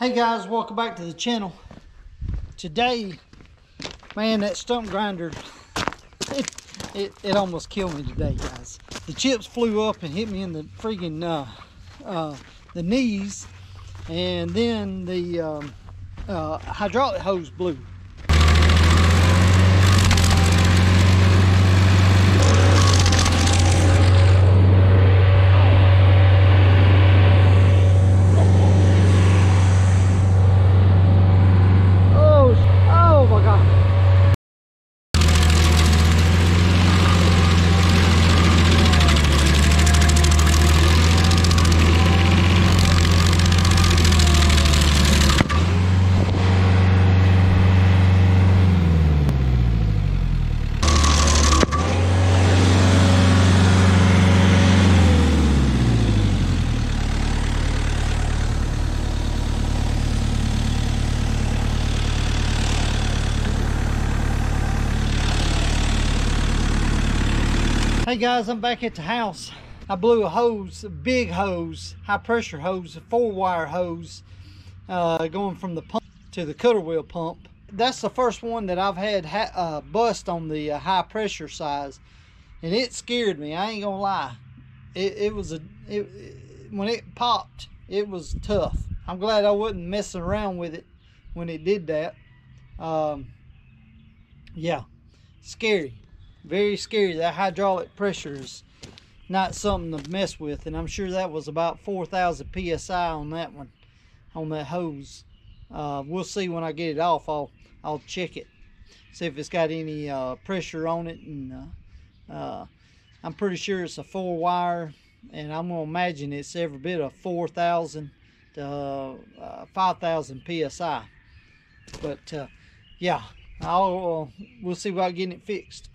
Hey guys, welcome back to the channel. Today, man, that stump grinder, it almost killed me today, guys. The chips flew up and hit me in the freaking the knees, and then the hydraulic hose blew. Hey guys, I'm back at the house. I blew a hose, a big hose, high pressure hose, a 4-wire hose, going from the pump to the cutter wheel pump. That's the first one that I've had bust on the high pressure size, and it scared me. I ain't gonna lie. When it popped, it was tough. I'm glad I wasn't messing around with it when it did that. Yeah, scary. Very scary. That hydraulic pressure is not something to mess with, and I'm sure that was about 4,000 psi on that one, on that hose. We'll see when I get it off. I'll check it, see if it's got any pressure on it, and I'm pretty sure it's a 4-wire, and I'm gonna imagine it's every bit of 4,000 to 5,000 psi. But yeah, we'll see about getting it fixed.